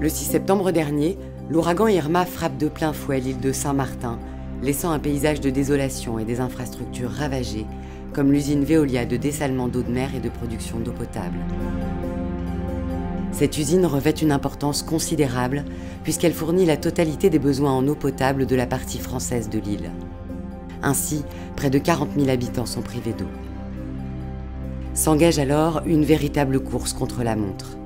Le 6 septembre dernier, l'ouragan Irma frappe de plein fouet l'île de Saint-Martin, laissant un paysage de désolation et des infrastructures ravagées, comme l'usine Veolia de dessalement d'eau de mer et de production d'eau potable. Cette usine revêt une importance considérable puisqu'elle fournit la totalité des besoins en eau potable de la partie française de l'île. Ainsi, près de 40 000 habitants sont privés d'eau. S'engage alors une véritable course contre la montre.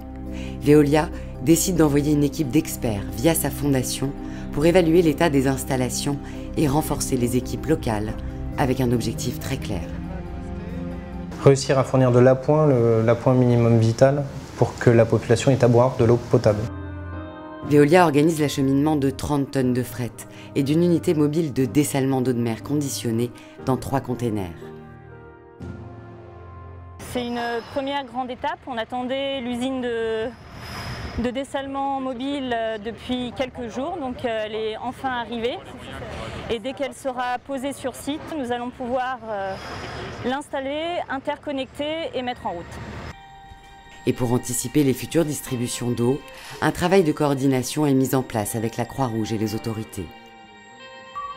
Veolia décide d'envoyer une équipe d'experts via sa fondation pour évaluer l'état des installations et renforcer les équipes locales avec un objectif très clair. Réussir à fournir de l'appoint, l'appoint minimum vital pour que la population ait à boire de l'eau potable. Veolia organise l'acheminement de 30 tonnes de fret et d'une unité mobile de dessalement d'eau de mer conditionnée dans 3 containers. C'est une première grande étape. On attendait l'usine de dessalement mobile depuis quelques jours, donc elle est enfin arrivée. Et dès qu'elle sera posée sur site, nous allons pouvoir l'installer, interconnecter et mettre en route. Et pour anticiper les futures distributions d'eau, un travail de coordination est mis en place avec la Croix-Rouge et les autorités.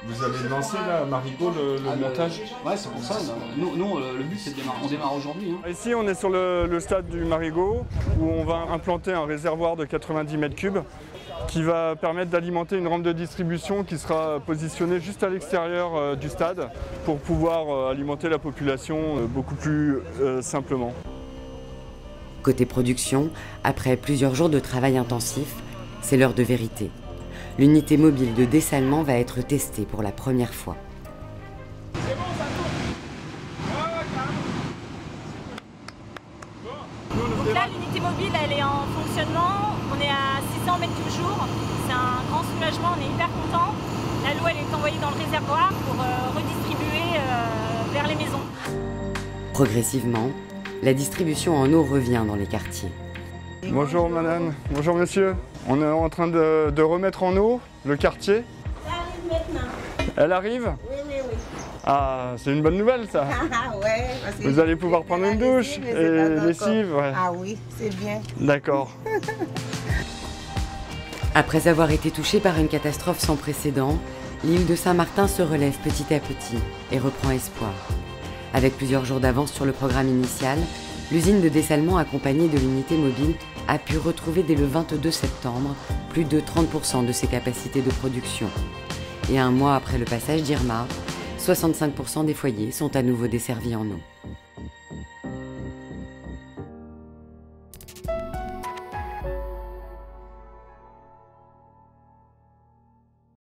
Vous avez lancé là, Marigot, le montage? Ouais, c'est pour ça. Nous, le but, c'est de démarrer. On démarre aujourd'hui. Hein. Ici, on est sur le stade du Marigot, où on va implanter un réservoir de 90 mètres cubes qui va permettre d'alimenter une rampe de distribution qui sera positionnée juste à l'extérieur du stade pour pouvoir alimenter la population beaucoup plus simplement. Côté production, après plusieurs jours de travail intensif, c'est l'heure de vérité. L'unité mobile de dessalement va être testée pour la première fois. Donc là, l'unité mobile, elle est en fonctionnement. On est à 600 mètres cubes jour. C'est un grand soulagement, on est hyper content. La l'eau, elle est envoyée dans le réservoir pour redistribuer vers les maisons. Progressivement, la distribution en eau revient dans les quartiers. Bonjour madame, bonjour monsieur. On est en train de remettre en eau le quartier. Elle arrive maintenant. Elle arrive? Oui. Ah, c'est une bonne nouvelle ça. Ah ouais. Vous allez pouvoir prendre une douche et lessive. Ouais. Ah oui, c'est bien. D'accord. Après avoir été touchée par une catastrophe sans précédent, l'île de Saint-Martin se relève petit à petit et reprend espoir. Avec plusieurs jours d'avance sur le programme initial, l'usine de dessalement accompagnée de l'unité mobile a pu retrouver dès le 22 septembre plus de 30% de ses capacités de production. Et un mois après le passage d'Irma, 65% des foyers sont à nouveau desservis en eau.